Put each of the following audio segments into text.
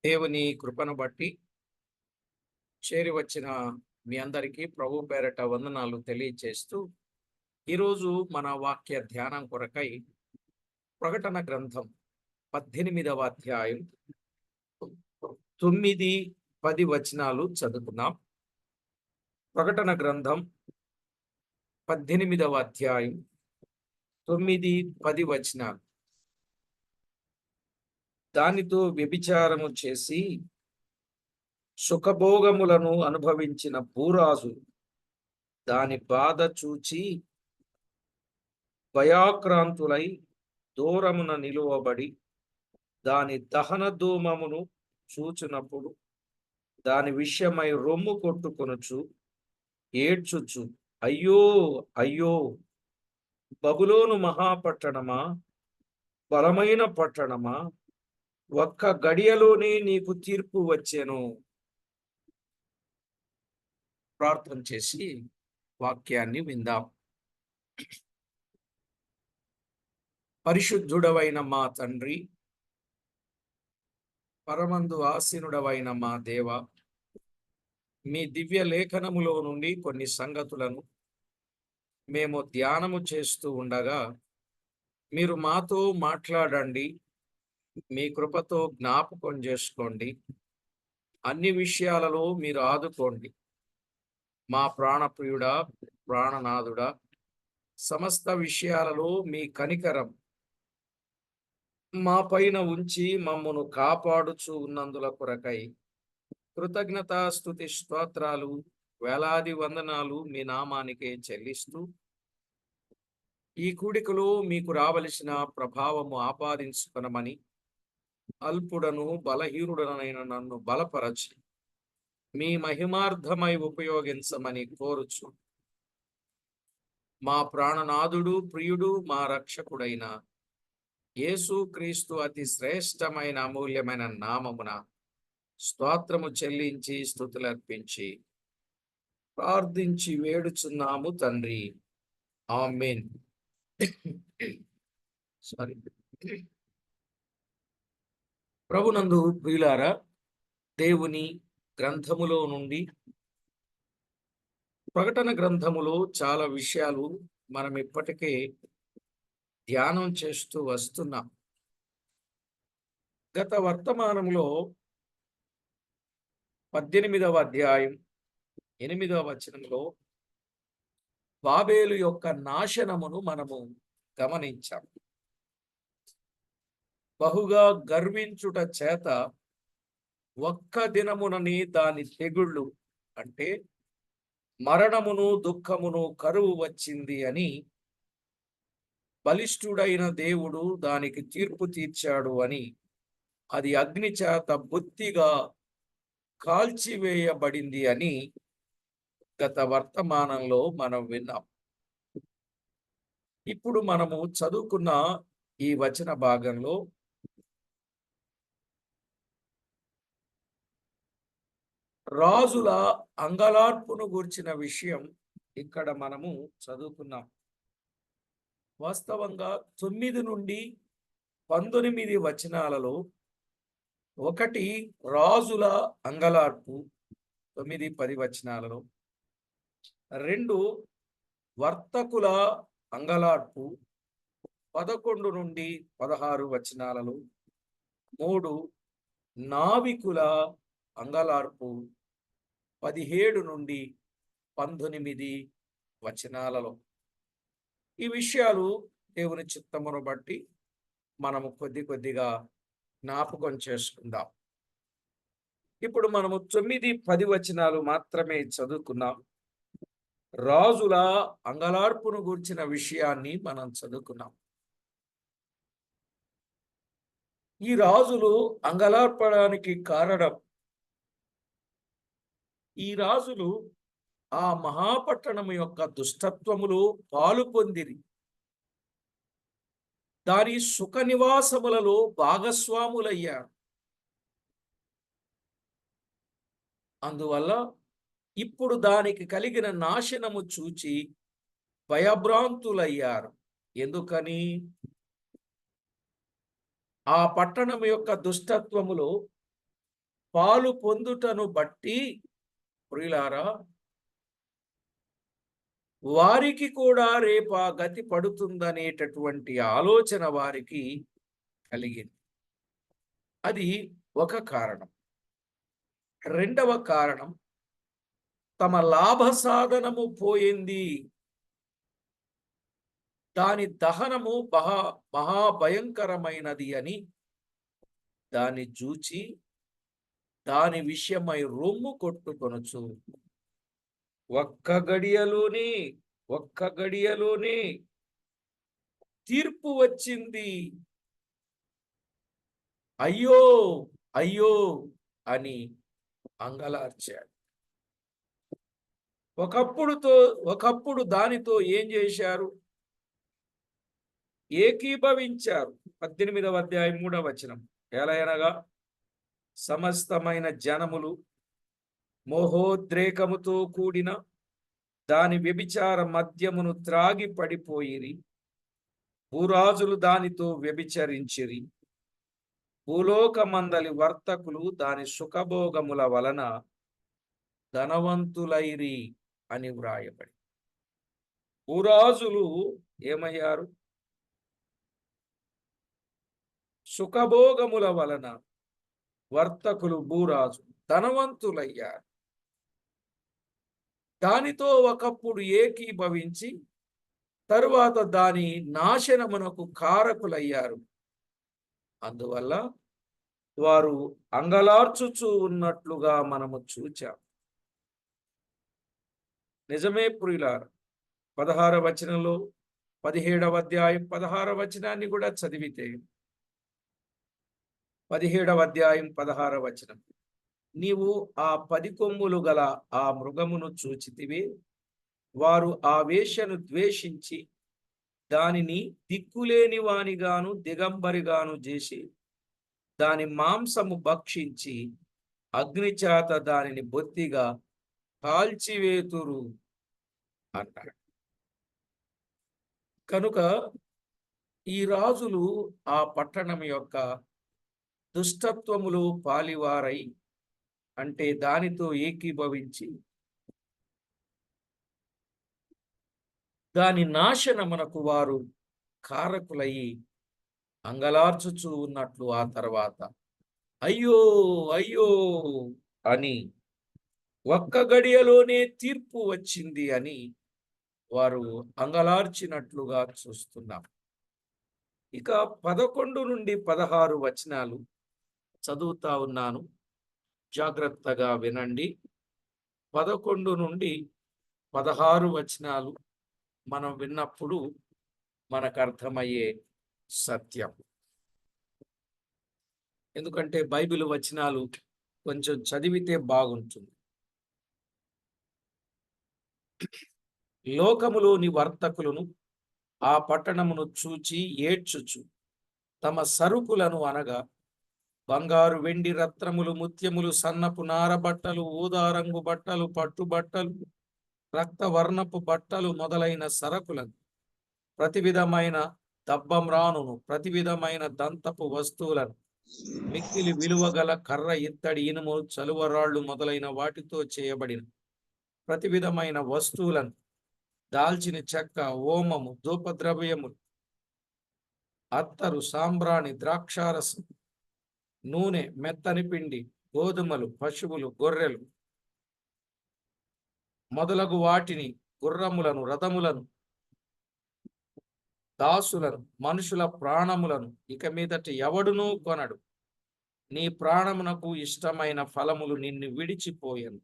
దేవుని కృపను బట్టి చేరి వచ్చిన మీ అందరికీ ప్రభు పేరట వందనాలు తెలియచేస్తూ ఈరోజు మన వాక్య ధ్యానం కొరకై ప్రకటన గ్రంథం 18వ అధ్యాయం 9, 10 వచనాలు చదువుకున్నాం. ప్రకటన గ్రంథం 18వ అధ్యాయం 9, 10 వచనాలు. దానితో వ్యభిచారము చేసి సుఖభోగములను అనుభవించిన భూరాజు దాని బాధ చూచి భయాక్రాంతులై దూరమున నిలువబడి దాని దహన ధూమమును చూచినప్పుడు దాని విషయమై రొమ్ము కొట్టుకొనుచు ఏడ్చుచు, అయ్యో అయ్యో, బబులోను మహాపట్టణమా, బలమైన పట్టణమా, ఒక్క గడియలోనే నీకు తీర్పు వచ్చెను. ప్రార్థన చేసి వాక్యాన్ని విందాం. పరిశుద్ధుడవైన మా తండ్రి, పరమందు ఆసీనుడవైన మా దేవ, మీ దివ్య లేఖనములో నుండి కొన్ని సంగతులను మేము ధ్యానము చేస్తూ ఉండగా మీరు మాతో మాట్లాడండి. మీ కృపతో జ్ఞాపకం చేసుకోండి. అన్ని విషయాలలో మీరు ఆదుకోండి. మా ప్రాణప్రియుడా, ప్రాణనాథుడా, సమస్త విషయాలలో మీ కనికరం మా పైన ఉంచి మమ్మను కాపాడుచూ ఉన్నందుల కొరకై కృతజ్ఞతాస్తుతి స్తోత్రాలు, వేలాది వందనాలు మీ నామానికే చెల్లిస్తూ ఈ కూడికలో మీకు రావలసిన ప్రభావము ఆపాదించుకొనమని అల్పుడను బలహీనుడనైన నన్ను బలపరచి మీ మహిమార్థమై ఉపయోగించమని కోరుచు మా ప్రాణనాథుడు, ప్రియుడు, మా రక్షకుడైన యేసు క్రీస్తు అతి శ్రేష్టమైన అమూల్యమైన నామమున స్తోత్రము చెల్లించి స్తుతులర్పించి ప్రార్థించి వేడుచున్నాము తండ్రి. ఆమేన్. సారీ. ప్రభునందు ప్రియులారా, దేవుని గ్రంథములో నుండి ప్రకటన గ్రంథములో చాలా విషయాలు మనం ఇప్పటికే ధ్యానం చేస్తూ వస్తున్నాం. గత వర్తమానంలో 18వ అధ్యాయం 8వ వచనంలో బాబేలు యొక్క నాశనమును మనము గమనించాం. బహుగా గర్వించుట చేత ఒక్క దినమునని దాని తెగుళ్ళు, అంటే మరణమును, దుఃఖమును, కరువు వచ్చింది అని బలిష్ఠుడైన దేవుడు దానికి తీర్పు తీర్చాడు అని, అది అగ్ని చేత బొత్తిగా కాల్చివేయబడింది అని గత వర్తమానంలో మనం విన్నాం. ఇప్పుడు మనము చదువుకున్న ఈ వచన భాగంలో రాజుల అంగలార్పును గూర్చిన విషయం ఇక్కడ మనము చదువుకున్నాం. వాస్తవంగా 9 నుండి 19 వచనాలలో ఒకటి రాజుల అంగలార్పు 9, 10 వచనాలలో, 2 వర్తకుల అంగలార్పు 11 నుండి 16 వచనాలలో, 3 నావికుల అంగలార్పు 17 నుండి 19 వచనాలలో. ఈ విషయాలు దేవుని చిత్తమును బట్టి మనము కొద్ది కొద్దిగా జ్ఞాపకం చేసుకుందాం. ఇప్పుడు మనము 9, 10 వచనాలు మాత్రమే చదువుకున్నాం. రాజుల అంగలార్పును గూర్చిన విషయాన్ని మనం చదువుకున్నాం. ఈ రాజులు అంగలార్పడానికి కారణం, ఈ రాజులు ఆ మహాపట్టణము యొక్క దుష్టత్వములో పాలు పొందిరి, దాని సుఖ నివాసములలో భాగస్వాములయ్యారు. అందువల్ల ఇప్పుడు దానికి కలిగిన నాశనము చూచి భయభ్రాంతులయ్యారు. ఎందుకని? ఆ పట్టణం యొక్క దుష్టత్వములో పాలు పొందుటను బట్టి ప్రియులారా వారికి కూడా రేపు ఆ గతి పడుతుందనేటటువంటి ఆలోచన వారికి కలిగింది. అది ఒక కారణం. రెండవ కారణం, తమ లాభ సాధనము పోయింది, దాని దహనము మహాభయంకరమైనది అని దాన్ని చూచి దాని విషయమై రొమ్ము కొట్టుకొనుచు ఒక్క గడియలోనే తీర్పు వచ్చింది, అయ్యో అయ్యో అని అంగలార్చాడు. ఒకప్పుడు దానితో ఏం చేశారు? ఏకీభవించారు. 18వ అధ్యాయం 3వ వచనం. ఎలయనగా సమస్తమైన జనములు మోహోద్రేకముతో కూడిన దాని వ్యభిచార మద్యమును త్రాగి పడిపోయిరి. భూరాజులు దానితో వ్యభిచరించిరి. భూలోకమందలి వర్తకులు దాని సుఖభోగముల వలన ధనవంతులైరి అని వ్రాయబడి. భూరాజులు ఏమయ్యారు? సుఖభోగముల వలన వర్తకులు భూరాజు ధనవంతులయ్యారు. దానితో ఒకప్పుడు ఏకీభవించి తరువాత దాని నాశనమునకు కారకులయ్యారు. అందువల్ల వారు అంగలార్చుచూ ఉన్నట్లుగా మనము చూచాం. నిజమే ప్రియులారా. 16వ వచనంలో 17వ అధ్యాయం 16వ వచనాన్ని కూడా చదివితే 17వ అధ్యాయం 16వ వచనం, నీవు ఆ 10 కొమ్ములు గల ఆ మృగమును చూచితివే, వారు ఆ వేశ్యను ద్వేషించి దానిని దిక్కులేని వానిగాను దిగంబరిగాను చేసి దాని మాంసము భక్షించి అగ్నిచేత దానిని బొత్తిగా కాల్చివేతురు అన్నాడు. కనుక ఈ రాజులు ఆ పట్టణం యొక్క దుష్టత్వములు పాలివారై, అంటే దానితో ఏకీభవించి దాని నాశనమునకు వారు కారకులయ్యి అంగలార్చుచూ ఉన్నట్లు ఆ తర్వాత అయ్యో అయ్యో అని ఒక్క గడియలోనే తీర్పు వచ్చింది అని వారు అంగలార్చినట్లుగా చూస్తున్నాం. ఇక 11 నుండి 16 వచనాలు చదువుతా ఉన్నాను, జాగ్రత్తగా వినండి. 11 నుండి 16 వచనాలు మనం విన్నప్పుడు మనకు అర్థమయ్యే సత్యం. ఎందుకంటే బైబిల్ వచనాలు కొంచెం చదివితే బాగుంటుంది. లోకములోని వర్తకులను ఆ పట్టణమును చూచి ఏడ్చుచు తమ సరుకులను అనగా బంగారు, వెండి, రత్నములు, ముత్యములు, సన్నపు నార బట్టలు, ఊదారంగు బట్టలు, పట్టు బట్టలు, రక్తవర్ణపు బట్టలు మొదలైన సరకులను, ప్రతి విధమైన దబ్బమ్రానును, ప్రతి విధమైన దంతపు వస్తువులను, మిక్కిలి విలువ గల కర్ర, ఇత్తడి, ఇనుము, చలువరాళ్లు మొదలైన వాటితో చేయబడిన ప్రతి విధమైన వస్తువులను, దాల్చిన చెక్క, ఓమము, ధూపద్రవ్యములు, అత్తరు, సాంబ్రాణి, ద్రాక్షారసం, నూనె, మెత్తని పిండి, గోధుమలు, పశువులు, గొర్రెలు మొదలగు వాటిని, గుర్రములను, రథములను, దాసులను, మనుషుల ప్రాణములను ఇక మీదట ఎవడునూ కొనడు. నీ ప్రాణమునకు ఇష్టమైన ఫలములు నిన్ను విడిచిపోయెను.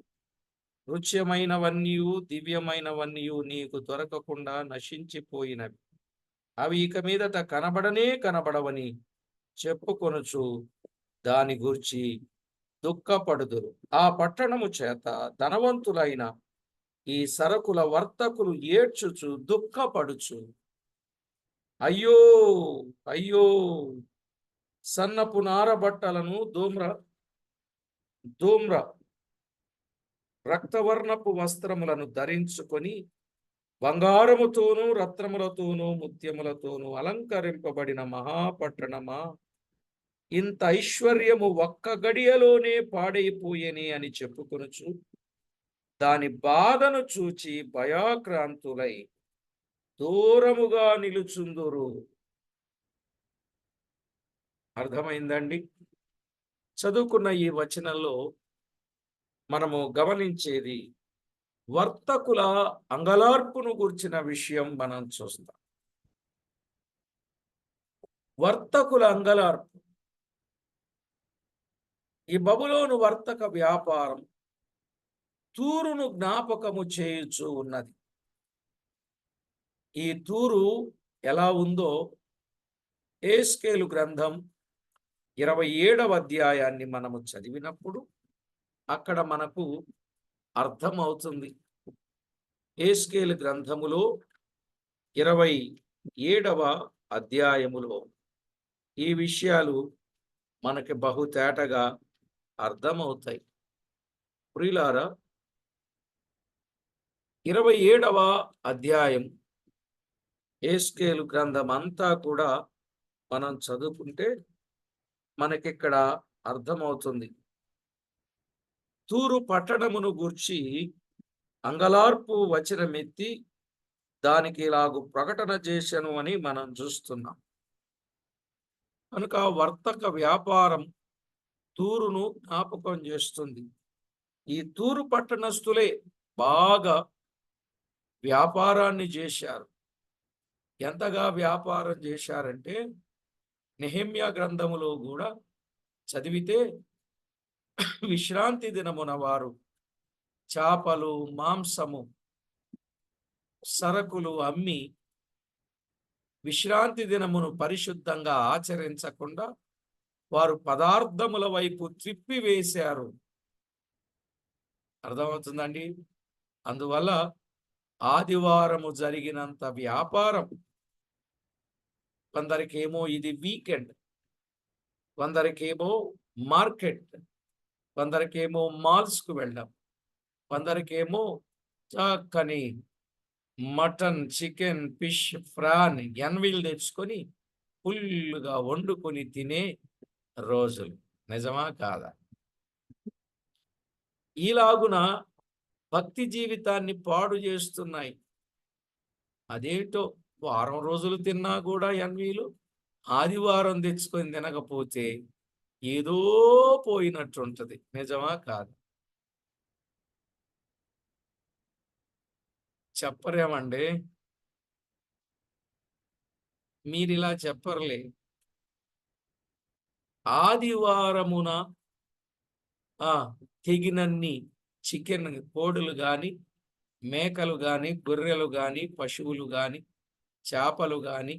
రుచ్యమైనవన్నీయు దివ్యమైనవన్నీయు నీకు దొరకకుండా నశించిపోయినవి. అవి ఇక మీదట కనబడవని చెప్పుకొనుచు దాని గూర్చి దుఃఖపడుదురు. ఆ పట్టణము చేత ధనవంతులైన ఈ సరకుల వర్తకులు ఏడ్చుచు దుఃఖపడుచు అయ్యో అయ్యో, సన్నపు నార బట్టలను, ధూమ్ర రక్తవర్ణపు వస్త్రములను ధరించుకొని బంగారముతోనూ రత్నములతోనూ ముత్యములతోనూ అలంకరింపబడిన మహాపట్టణమా, ఇంత ఐశ్వర్యము ఒక్క గడియలోనే పాడైపోయెని అని చెప్పుకొనుచు దాని బాధను చూచి భయాక్రాంతులై దూరముగా నిలుచుందురు. అర్థమైందండి? చదువుకున్న ఈ వచనంలో మనము గమనించేది వర్తకుల అంగలార్పును గూర్చిన విషయం మనం చూస్తాం. వర్తకుల అంగలార్పు. ఈ బబులోను వర్తక వ్యాపారం తూరును జ్ఞాపకము చేయుచు ఉన్నది. ఈ తూరు ఎలా ఉందో యెహెజ్కేలు గ్రంథం 27వ అధ్యాయాన్ని మనము చదివినప్పుడు అక్కడ మనకు అర్థమవుతుంది. యెహెజ్కేలు గ్రంథములో 27వ అధ్యాయములో ఈ విషయాలు మనకి బహుతేటగా అర్థమవుతాయి. ప్రియులారా, 27వ అధ్యాయం యెహెజ్కేలు గ్రంథం అంతా కూడా మనం చదువుకుంటే మనకిక్కడ అర్థమవుతుంది. తూరు పట్టణమును గూర్చి అంగలార్పు వచనమెత్తి దానికి ఇలాగు ప్రకటన చేశాను అని మనం చూస్తున్నాం. కనుక వర్తక వ్యాపారం తూరును జ్ఞాపకం చేస్తుంది. ఈ తూరు పట్టణస్థులే బాగా వ్యాపారాన్ని చేశారు. ఎంతగా వ్యాపారం చేశారంటే నెహెమ్యా గ్రంథములో కూడా చదివితే విశ్రాంతి దినమున వారు చేపలు, మాంసము, సరకులు అమ్మి విశ్రాంతి దినమును పరిశుద్ధంగా ఆచరించకుండా వారు పదార్థముల వైపు త్రిప్పివేశారు. అర్థమవుతుందండి? అందువల్ల ఆదివారము జరిగినంత వ్యాపారం కొందరికేమో ఇది వీకెండ్, కొందరికేమో మార్కెట్, కొందరికేమో మాల్స్కు వెళ్ళడం, కొందరికేమో చక్కని మటన్, చికెన్, ఫిష్, ఫ్రాన్ ఎన్వీలు తెచ్చుకొని ఫుల్గా వండుకొని తినే రోజులు. నిజమా కాదా? ఈలాగున భక్తి జీవితాన్ని పాడు చేస్తున్నాయి. అదేంటో వారం రోజులు తిన్నా కూడా ఎన్వీలు, ఆదివారం తెచ్చుకొని తినకపోతే ఏదో పోయినట్టుంటది. నిజమా కాదు? చెప్పరేమండి? మీరిలా చెప్పరులే. ఆదివారమున తెగినన్ని చికెన్, కోడులు గాని, మేకలు గాని, గొర్రెలు గాని, పశువులు గాని, చేపలు గాని,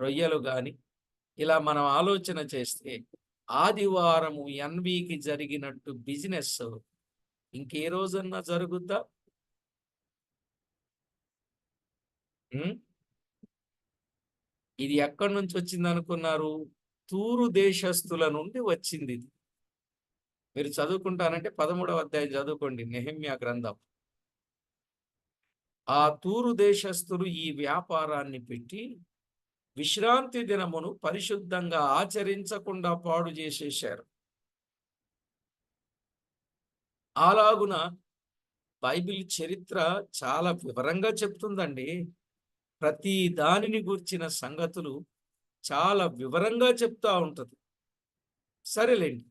రొయ్యలు గాని ఇలా మనం ఆలోచన చేస్తే ఆదివారము ఎన్వీకి జరిగినట్టు బిజినెస్ ఇంకే రోజన్నా జరుగుద్దా? ఇది ఎక్కడి నుంచి వచ్చింది అనుకున్నారు? తూరు దేశస్థుల నుండి వచ్చింది ఇది. మీరు చదువుకుంటానంటే 13వ అధ్యాయం చదువుకోండి, నెహెమ్యా గ్రంథం. ఆ తూరు దేశస్థులు ఈ వ్యాపారాన్ని పెట్టి విశ్రాంతి దినమును పరిశుద్ధంగా ఆచరించకుండా పాడు చేసేశారు. అలాగున బైబిల్ చరిత్ర చాలా వివరంగా చెప్తుందండి. ప్రతి దానిని గూర్చిన సంగతులు చాలా వివరంగా చెప్తా ఉంటది. సరేలేండి,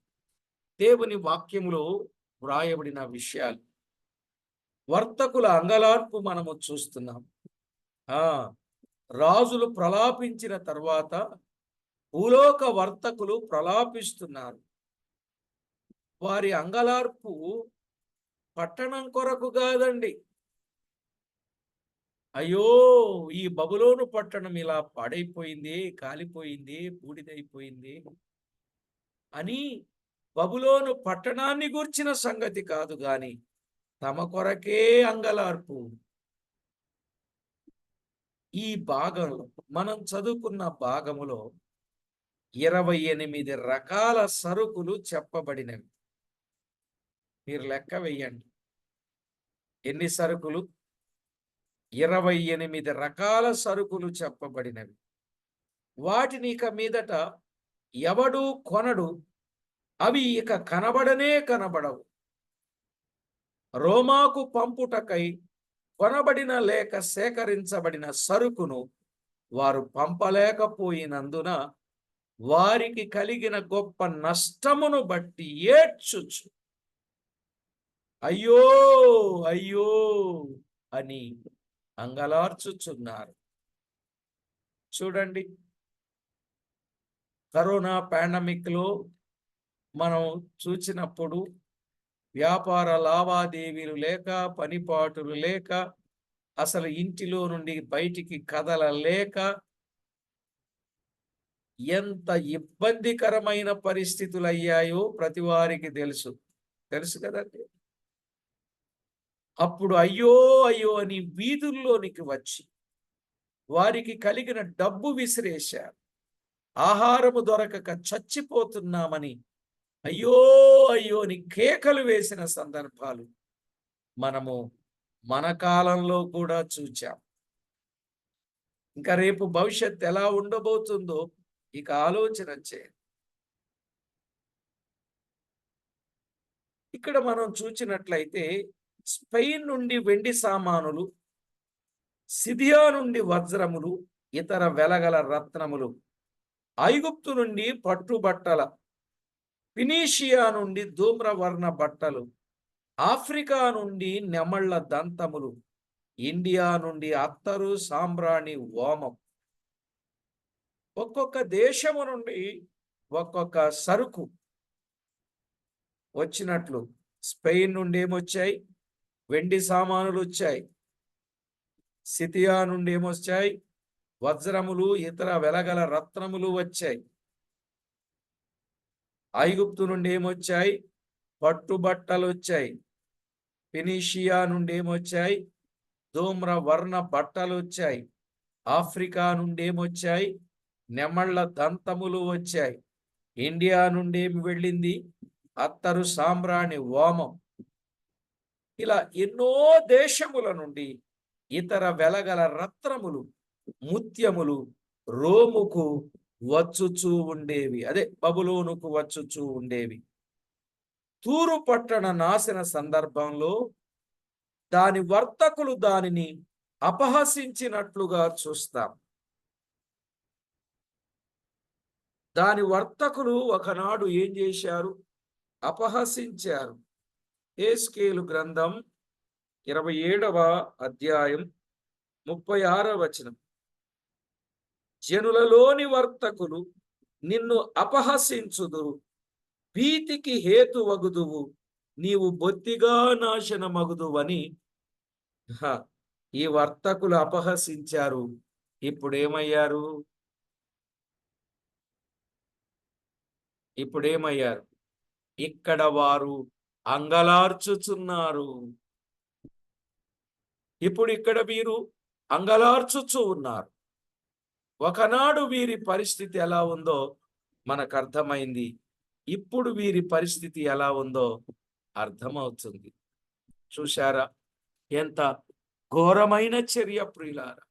దేవుని వాక్యములో వ్రాయబడిన విషయాలు, వర్తకుల అంగలార్పు మనము చూస్తున్నాం. రాజులు ప్రలాపించిన తర్వాత భూలోక వర్తకులు ప్రలాపిస్తున్నారు. వారి అంగలార్పు పట్టణం కొరకు కాదండి. అయ్యో, ఈ బబులోను పట్టణం ఇలా పాడైపోయింది, కాలిపోయింది, బూడిదైపోయింది అని బబులోను పట్టణాన్ని గూర్చిన సంగతి కాదు గాని తమ కొరకే అంగలార్పు. ఈ భాగంలో మనం చదువుకున్న భాగములో 28 రకాల సరుకులు చెప్పబడినవి. మీరు లెక్క వెయ్యండి. ఎన్ని సరుకులు? 28 రకాల సరుకులు చెప్పబడినవి. వాటిని ఇక మీదట ఎవడు కొనడు, అవి ఇక కనబడనే కనబడవు. రోమాకు పంపుటకై కొనబడిన లేక సేకరించబడిన సరుకును వారు పంపలేకపోయినందున వారికి కలిగిన గొప్ప నష్టమును బట్టి ఏడ్చుచు అయ్యో అయ్యో అని అంగలార్చుచున్నారు. చూడండి, కరోనా పాండమిక్ లో మనం చూసినప్పుడు వ్యాపార లావాదేవీలు లేక, పనిపాటులు లేక, అసలు ఇంటిలో నుండి బయటికి కదలలేక ఎంత ఇబ్బందికరమైన పరిస్థితులు అయ్యాయో ప్రతి వారికి తెలుసు కదండి. అప్పుడు అయ్యో అయ్యో అని వీధుల్లోనికి వచ్చి వారికి కలిగిన డబ్బు విసిరేశారు. ఆహారము దొరకక చచ్చిపోతున్నామని అయ్యో అయ్యో అని కేకలు వేసిన సందర్భాలు మనము మన కాలంలో కూడా చూచాం. ఇంకా రేపు భవిష్యత్ ఎలా ఉండబోతుందో ఇక ఆలోచన చేయండి. ఇక్కడ మనం చూచినట్లయితే స్పెయిన్ నుండి వెండి సామానులు, సిరియా నుండి వజ్రములు, ఇతర వెలగల రత్నములు, ఐగుప్తు నుండి పట్టుబట్టల, ఫినీషియా నుండి ధూమ్రవర్ణ బట్టలు, ఆఫ్రికా నుండి నెమళ్ల దంతములు, ఇండియా నుండి అత్తరు, సాంబ్రాణి, ఓమం. ఒక్కొక్క దేశము నుండి ఒక్కొక్క సరుకు వచ్చినట్లు స్పెయిన్ నుండి ఏమొచ్చాయి? వెండి సామానులు వచ్చాయి. సిరియా నుండి ఏమొచ్చాయి? వజ్రములు, ఇతర వెలగల రత్నములు వచ్చాయి. ఐగుప్తు నుండి ఏమొచ్చాయి? పట్టుబట్టలు వచ్చాయి. ఫినీషియా నుండి ఏమొచ్చాయి? ధూమ్ర వర్ణ బట్టలు వచ్చాయి. ఆఫ్రికా నుండి ఏమొచ్చాయి? నెమళ్ల దంతములు వచ్చాయి. ఇండియా నుండి ఏమి వెళ్ళింది? అత్తరు, సాంబ్రాణి, ఓమం. ఇలా ఎన్నో దేశముల నుండి ఇతర వెలగల రత్నములు, ముత్యములు రోముకు వచ్చుచూ ఉండేవి. అదే బబులోనుకు వచ్చుచూ ఉండేవి. తూరు పట్టణ నాశన సందర్భంలో దాని వర్తకులు దానిని అపహసించినట్లుగా చూస్తాం. దాని వర్తకులు ఒకనాడు ఏం చేశారు? అపహసించారు. హెస్కేలు గ్రంథం 27వ అధ్యాయం 36వ వచనం. జనులలోని వర్తకులు నిన్ను అపహసించుదురు, భీతికి హేతువగుదువు, నీవు బొత్తిగా నాశనమగుదువని ఈ వర్తకులు అపహసించారు. ఇప్పుడేమయ్యారు? ఇక్కడ వారు అంగలార్చుచున్నారు. ఇప్పుడు ఇక్కడ వీరు అంగలార్చుచూ ఉన్నారు. ఒకనాడు వీరి పరిస్థితి ఎలా ఉందో మనకు అర్థమైంది. ఇప్పుడు వీరి పరిస్థితి ఎలా ఉందో అర్థమవుతుంది. చూశారా ఎంత ఘోరమైన చర్య ప్రియులారా!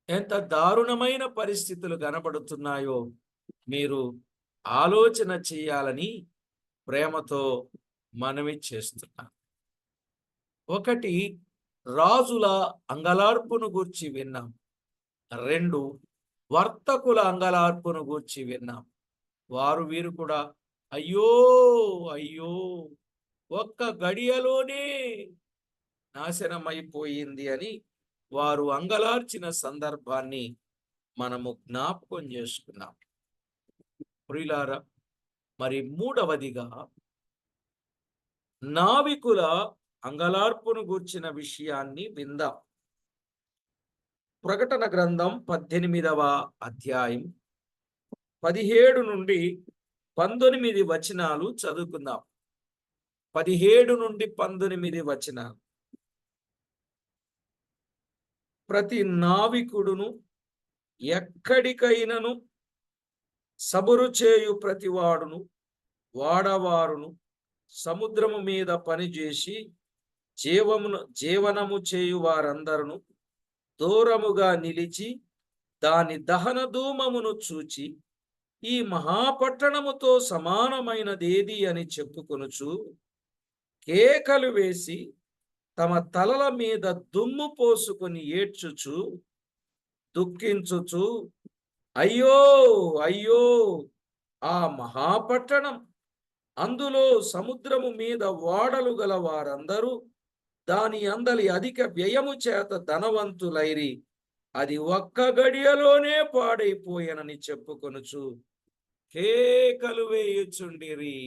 ఎంత దారుణమైన పరిస్థితులు కనబడుతున్నాయో మీరు ఆలోచన చేయాలని ప్రేమతో మనవి చేస్తున్నారు. ఒకటి, రాజుల అంగలార్పును గూర్చి విన్నాం. 2, వర్తకుల అంగలార్పును గూర్చి విన్నాం. వీరు కూడా అయ్యో అయ్యో ఒక్క గడియలోనే నాశనమైపోయింది అని వారు అంగలార్చిన సందర్భాన్ని మనము జ్ఞాపకం చేసుకున్నాం. ప్రియులారా, మరి 3వదిగా నావికుల అంగలార్పును గూర్చిన విషయాన్ని విందాం. ప్రకటన గ్రంథం 18వ అధ్యాయం 17 నుండి 19 వచనాలు చదువుకుందాం. 17 నుండి 19 వచనాలు. ప్రతి నావికుడును ఎక్కడికైనను సబురు చేయు ప్రతివాడును వాడవారును సముద్రము మీద పనిచేసి జీవనము చేయు వారందరును దూరముగా నిలిచి దాని దహన ధూమమును చూచి ఈ మహాపట్టణముతో సమానమైనదేది అని చెప్పుకొనుచు కేకలు వేసి తమ తలల మీద దుమ్ము పోసుకొని ఏడ్చుచు దుఃఖించుచు, అయ్యో అయ్యో, ఆ మహాపట్టణం, అందులో సముద్రము మీద ఓడలు గల వారందరూ దాని అందలి అధిక వ్యయము చేత ధనవంతులైరి, అది ఒక్క గడియలోనే పాడైపోయానని చెప్పుకొనుచు కేకలు వేయుచుండిరి.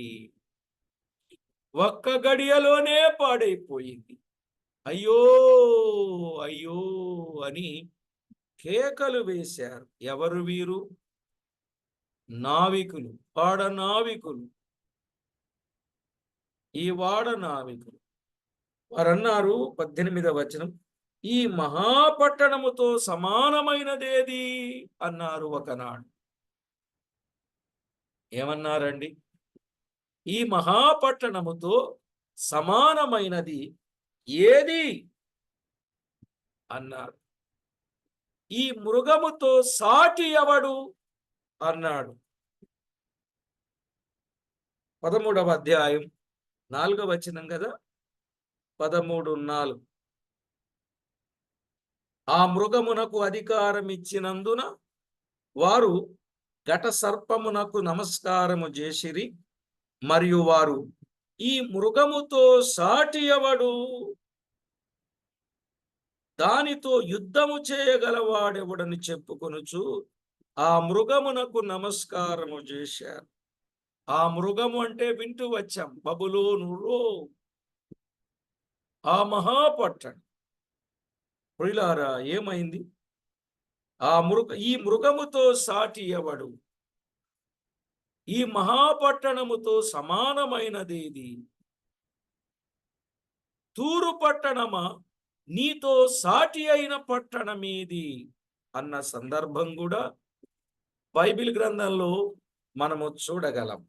ఒక్క గడియలోనే పాడైపోయింది. అయ్యో అయ్యో అని కేకలు వేశారు. ఎవరు వీరు? నావికులు, వాడ నావికులు. ఈ వాడ నావికులు వారన్నారు, 18వ వచనం, ఈ మహాపట్టణముతో సమానమైనదేది అన్నారు ఒకనాడు. ఏమన్నారండి? ఈ మహాపట్టణముతో సమానమైనది ఏది అన్నారు. ఈ మృగముతో సాటి ఎవడు అన్నాడు. 13వ అధ్యాయం 4వ వచనం కదా, 13:4. ఆ మృగమునకు అధికారం ఇచ్చినందున వారు ఘట సర్పమునకు నమస్కారము చేసిరి, మరియు వారు ఈ మృగముతో సాటి ఎవడు, దానితో యుద్ధము చేయగలవాడెవడని చెప్పుకొనుచు ఆ మృగమునకు నమస్కారము చేశారు. ఆ మృగము అంటే వింటూ వచ్చాం, బబులోనులో ఆ మహాపట్టణం. ప్రియులారా, ఏమైంది? ఈ మృగముతో సాటి ఎవడు, ఈ మహాపట్టణముతో సమానమైనదేది? తూరు పట్టణమా, నీతో సాటి అయిన పట్టణమేది అన్న సందర్భం కూడా బైబిల్ గ్రంథంలో మనము చూడగలం.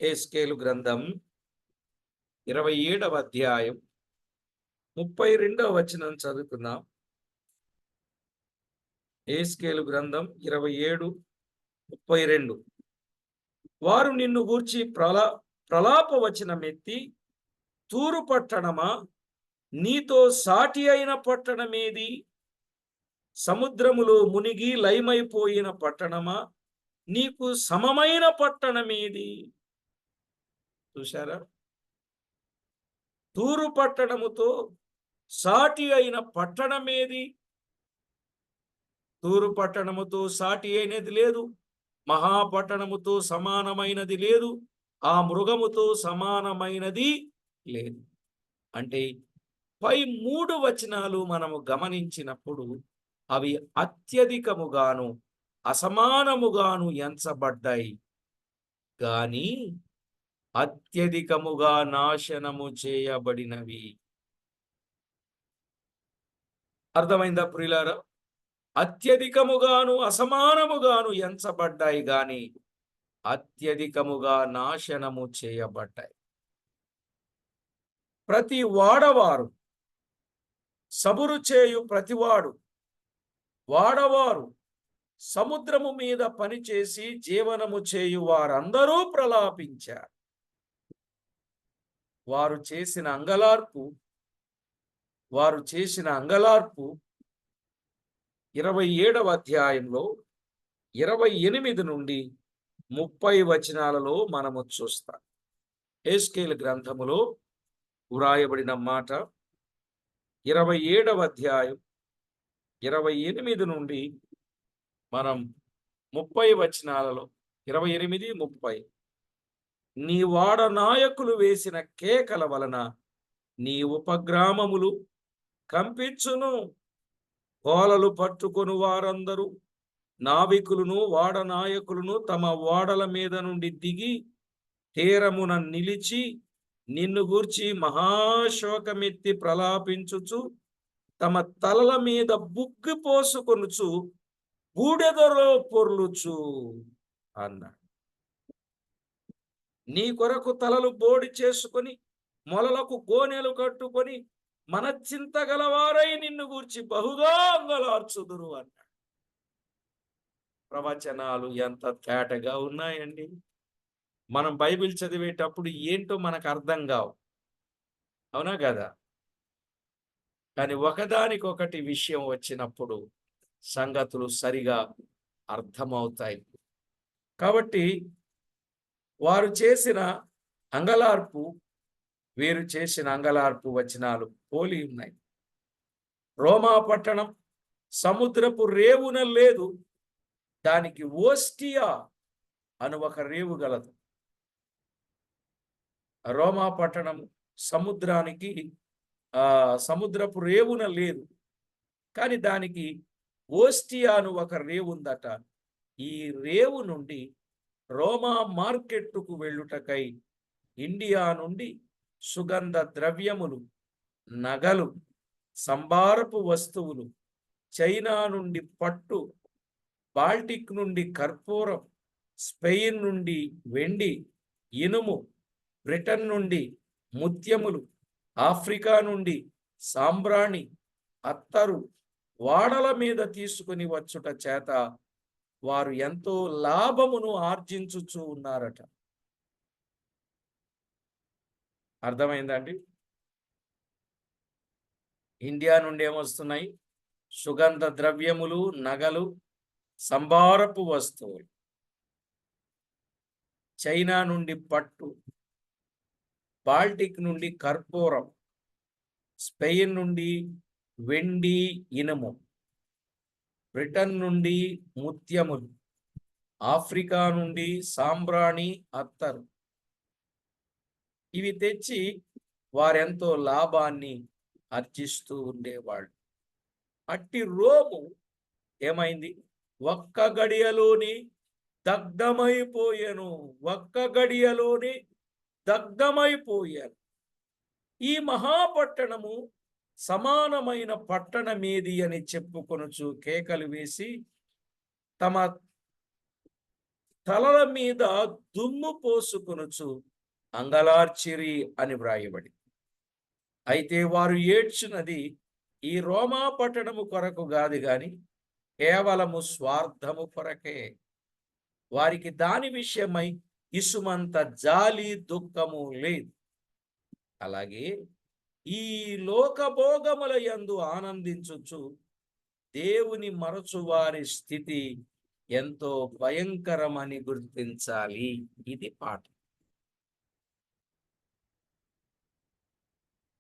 ఎహెజ్కేలు గ్రంథం 27వ అధ్యాయం 32వ వచనం చదువుకుందాం. ఎహెజ్కేలు గ్రంథం 27:32. వారు నిన్ను గూర్చి ప్రలాప వచనమెత్తి, తూరు పట్టణమా, నీతో సాటి అయిన పట్టణమేది? సముద్రములో మునిగి లయమైపోయిన పట్టణమా, నీకు సమమైన పట్టణమేది? చూశారా? తూరు పట్టణముతో సాటి అయిన పట్టణమేది? తూరు పట్టణముతో సాటి అయినది లేదు, మహాపట్టణముతో సమానమైనది లేదు, ఆ మృగముతో సమానమైనది లేదు. అంటే పై 3 వచనాలు మనము గమనించినప్పుడు అవి అత్యధికముగాను అసమానముగాను ఎంచబడ్డాయి, గాని అత్యధికముగా నాశనము చేయబడినవి. అర్థమైందా ప్రియులారా? అత్యధికముగాను అసమానముగాను ఎంచబడ్డాయి, గాని అత్యధికముగా నాశనము చేయబడ్డాయి. ప్రతి వాడవారు, సబురు చేయు ప్రతివాడు, వాడవారు, సముద్రము మీద పనిచేసి జీవనము చేయు వారందరూ ప్రలాపించారు. వారు చేసిన అంగలార్పు 27వ అధ్యాయంలో 28 నుండి 30 వచనాలలో మనము చూస్తాం. ఎహెజ్కేలు గ్రంథములో వ్రాయబడిన మాట 27వ అధ్యాయం 28 నుండి మనం 30 వచనాలలో 28, 30. నీ వాడ నాయకులు వేసిన కేకల వలన నీ ఉపగ్రామములు కంపించును. కోలలు పట్టుకొని వారందరూ, నావికులను వాడ నాయకులను తమ ఓడల మీద నుండి దిగి తీరమున నిలిచి నిన్ను గూర్చి మహాశోకమెత్తి ప్రలాపించుచు తమ తలల మీద బుగ్గి పోసుకొనుచు బూడెదలో పొర్లుచు అన్నాడు. నీ కొరకు తలలు బోడి చేసుకొని మొలలకు గోనెలు కట్టుకొని మనచింత గలవారై నిన్ను గూర్చి బహుగా అంగలార్చుదురు అన్నాడు. ప్రవచనాలు ఎంత తేటగా ఉన్నాయండి. మనం బైబిల్ చదివేటప్పుడు ఏంటో మనకు అర్థం కావు. అవునా కదా? కానీ ఒకదానికొకటి విషయం వచ్చినప్పుడు సంగతులు సరిగా అర్థమవుతాయి. కాబట్టి వారు చేసిన అంగలార్పు, వీరు చేసిన అంగలార్పు వచనాలు పోలి ఉన్నాయి. రోమా పట్టణం సముద్రపు రేవున లేదు, దానికి ఓస్టియా అని ఒక రేవు గలదు. రోమా పట్టణం సముద్రానికి సముద్రపు రేవున లేదు, కానీ దానికి ఓస్టియా అని ఒక రేవు ఉందట. ఈ రేవు నుండి రోమా మార్కెట్టుకు వెళ్ళుటకై ఇండియా నుండి సుగంధ ద్రవ్యములు, నగలు, సంబారపు వస్తువులు, చైనా నుండి పట్టు, బాల్టిక్ నుండి కర్పూరం, స్పెయిన్ నుండి వెండి, ఇనుము, బ్రిటన్ నుండి ముత్యములు, ఆఫ్రికా నుండి సాంబ్రాణి, అత్తరు వాడల మీద తీసుకుని వచ్చుట చేత వారు ఎంతో లాభమును ఆర్జించుచూ ఉన్నారట. అర్థమైందండి? ఇండియా నుండి ఏమొస్తున్నాయి? సుగంధ ద్రవ్యములు, నగలు, సంబారపు వస్తువులు. చైనా నుండి పట్టు, బాల్టిక్ నుండి కర్పూరం, స్పెయిన్ నుండి వెండి, ఇనుము, బ్రిటన్ నుండి ముత్యములు, ఆఫ్రికా నుండి సాంబ్రాణి, అత్తరు. ఇవి తెచ్చి వారెంతో లాభాన్ని ఆర్జిస్తూ ఉండేవాళ్ళు. అట్టి రోము ఏమైంది? ఒక్క గడియలోని దగ్ధమైపోయాను. ఒక్క గడియలోని దగ్ధమైపోయాను. ఈ మహాపట్టణము సమానమైన పట్టణమేది అని చెప్పుకొనుచు కేకలు వేసి తమ తలల మీద దుమ్ము పోసుకొనుచు అంగలార్చిరి అని వ్రాయబడి. అయితే వారు ఏడ్చున్నది ఈ రోమా పట్టణము కొరకు కాదు గాని కేవలము స్వార్థము కొరకే. వారికి దాని విషయమై ఇసుమంత జాలి, దుఃఖము లేదు. అలాగే ఈ లోకభోగముల యందు ఆనందించుచు దేవుని మరచు వారి స్థితి ఎంతో భయంకరమని గుర్తించాలి. ఇది పాఠం.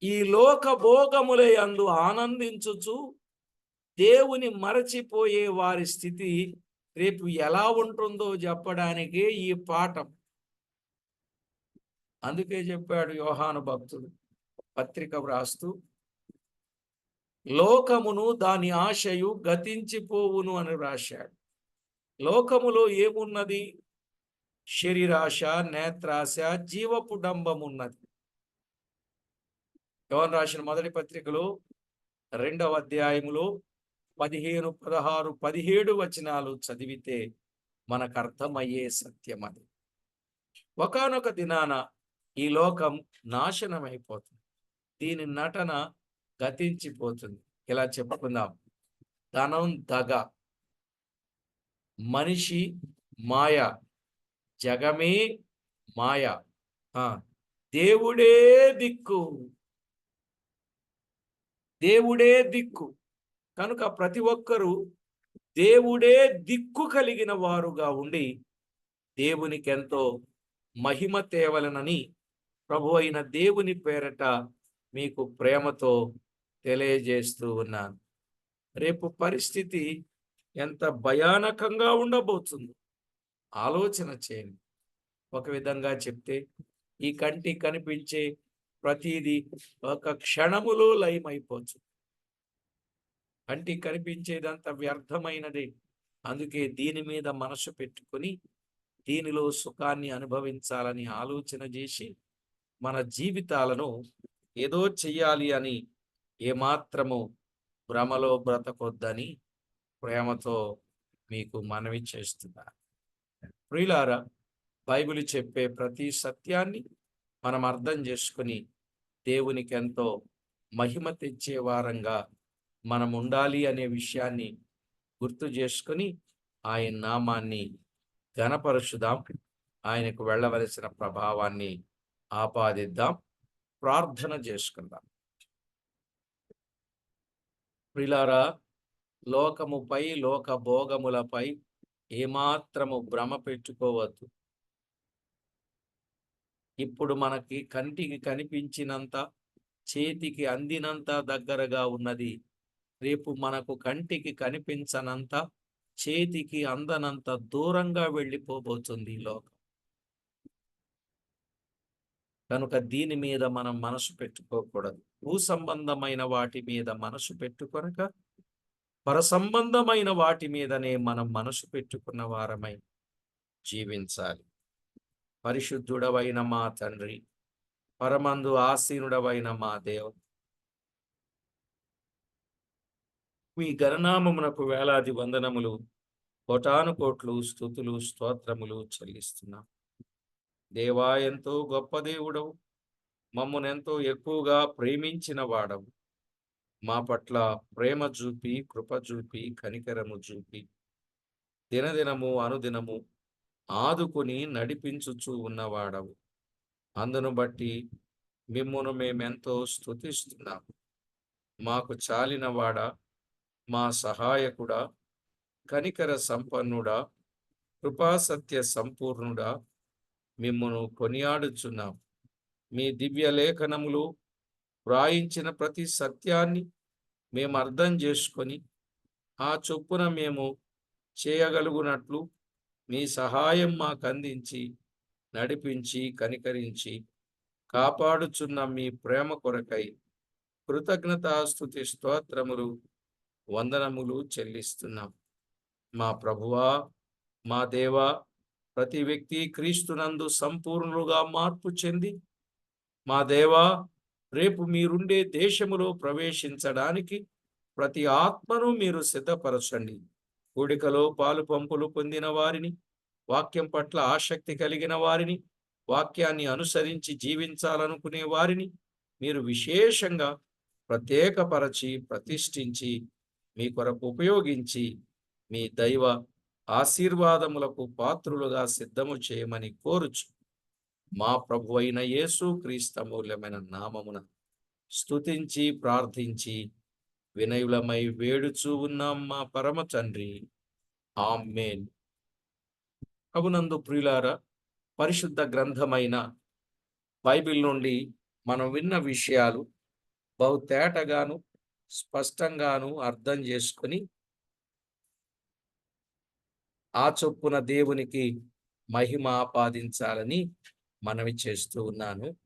ఈ లోకభోగముల యందు ఆనందించుచు దేవుని మరచిపోయే వారి స్థితి రేపు ఎలా ఉంటుందో చెప్పడానికే ఈ పాఠం. అందుకే చెప్పాడు యోహాను భక్తుడు పత్రిక వ్రాస్తూ, లోకమును దాని ఆశయు గతించిపోవును అని రాశాడు. లోకములో ఏమున్నది? శరీరాశ, నేత్రాశ, జీవపు డంబమున్నది. యోహాను రాసిన మొదటి పత్రికలో 2వ అధ్యాయములో 15, 16, 17 వచనాలు చదివితే మనకు అర్థమయ్యే సత్యం అది. ఒకానొక దినాన ఈ లోకం నాశనమైపోతుంది, దీని నటన గతించిపోతుంది. ఇలా చెప్పుకుందాం: ధనం దగ, మనిషి మాయ, జగమే మాయ, దేవుడే దిక్కు. దేవుడే దిక్కు కనుక ప్రతి ఒక్కరూ దేవుడే దిక్కు కలిగిన వారుగా ఉండి దేవునికి ఎంతో మహిమ తేవలనని ప్రభు అయిన దేవుని పేరట మీకు ప్రేమతో తెలియజేస్తూ ఉన్నాను. రేపు పరిస్థితి ఎంత భయానకంగా ఉండబోతుందో ఆలోచన చేయండి. ఒక విధంగా చెప్తే ఈ కంటి కనిపించే ప్రతిదీ ఒక క్షణములో లయమైపోతుంది. కంటి కనిపించేదంతా వ్యర్థమైనది. అందుకే దీని మీద మనసు పెట్టుకొని దీనిలో సుఖాన్ని అనుభవించాలని ఆలోచన చేసి మన జీవితాలను ఏదో చెయ్యాలి అని ఏమాత్రము భ్రమలో బ్రతకొద్దని ప్రేమతో మీకు మనవి చేస్తున్నారు. ప్రియులారా, బైబిల్ చెప్పే ప్రతి సత్యాన్ని మనం అర్థం చేసుకుని దేవునికి ఎంతో మహిమ తెచ్చే వారంగా మనం ఉండాలి అనే విషయాన్ని గుర్తు చేసుకుని ఆయన నామాన్ని ఘనపరచుదాం. ఆయనకు వెళ్ళవలసిన ప్రభావాన్ని ఆపాదిద్దాం. ప్రార్థన చేసుకుందాం. ప్రియులారా, లోకముపై, లోక భోగములపై ఏమాత్రము భ్రమ పెట్టుకోవద్దు. ఇప్పుడు మనకి కంటికి కనిపించినంత, చేతికి అందినంత దగ్గరగా ఉన్నది. రేపు మనకు కంటికి కనిపించనంత, చేతికి అందనంత దూరంగా వెళ్ళిపోబోతుంది ఈ లోకం. కనుక దీని మీద మనం మనసు పెట్టుకోకూడదు. భూ సంబంధమైన వాటి మీద మనసు పెట్టుకొనక, పరసంబంధమైన వాటి మీదనే మనం మనసు పెట్టుకున్న వారమై జీవించాలి. పరిశుద్ధుడవైన మా తండ్రి, పరమందు ఆసీనుడవైన మా దేవ, మీ గణనామమునకు వేలాది వందనములు, కోటాను కోట్లు స్తుతులు స్తోత్రములు చెల్లిస్తున్నాం. దేవా, ఎంతో గొప్ప దేవుడవు, మమ్మునెంతో ఎక్కువగా ప్రేమించిన వాడవు. మా పట్ల ప్రేమ చూపి, కృప చూపి, కనికరము చూపి, దినదినము అనుదినము ఆదుకుని నడిపించుచూ ఉన్నవాడవు. అందును బట్టి మిమ్మును మేమెంతో స్తుతిస్తున్నాం. మాకు చాలినవాడా, మా సహాయకుడా, కనికర సంపన్నుడా, కృపాసత్య సంపూర్ణుడా, మిమ్మును కొనియాడుచున్నాం. మీ దివ్య లేఖనములు వ్రాయించిన ప్రతి సత్యాన్ని మేము అర్థం చేసుకొని, ఆ చొప్పున మేము చేయగలుగునట్లు మీ సహాయం మాకు అందించి, నడిపించి, కనికరించి కాపాడుచున్న మీ ప్రేమ కొరకై కృతజ్ఞతాస్తుతి స్తోత్రములు, వందనములు చెల్లిస్తున్నాం. మా ప్రభువా, మా దేవా, ప్రతి వ్యక్తి క్రీస్తునందు సంపూర్ణులుగా మార్పు చెంది, మా దేవా, రేపు మీరుండే దేశములో ప్రవేశించడానికి ప్రతి ఆత్మను మీరు సిద్ధపరచండి. కూడికలో పాలు పంపులు పొందిన వారిని, వాక్యం పట్ల ఆసక్తి కలిగిన వారిని, వాక్యాన్ని అనుసరించి జీవించాలనుకునే వారిని మీరు విశేషంగా ప్రత్యేకపరచి, ప్రతిష్ఠించి, మీ కొరకు ఉపయోగించి, మీ దైవ ఆశీర్వాదములకు పాత్రులుగా సిద్ధము చేయమని కోరుచు మా ప్రభు అయిన యేసు క్రీస్తు అమూల్యమైన నామమున స్తుతించి ప్రార్థించి వినయులమై వేడుచూ ఉన్నాం మా పరమ తండ్రి. ఆమేన్. ప్రభునందు ప్రియులారా, పరిశుద్ధ గ్రంథమైన బైబిల్ నుండి మనం విన్న విషయాలు బహు తేటగాను, స్పష్టంగాను అర్థం చేసుకుని, ఆ చొప్పున దేవునికి మహిమ ఆపాదించాలని మనవి చేస్తూ ఉన్నాను.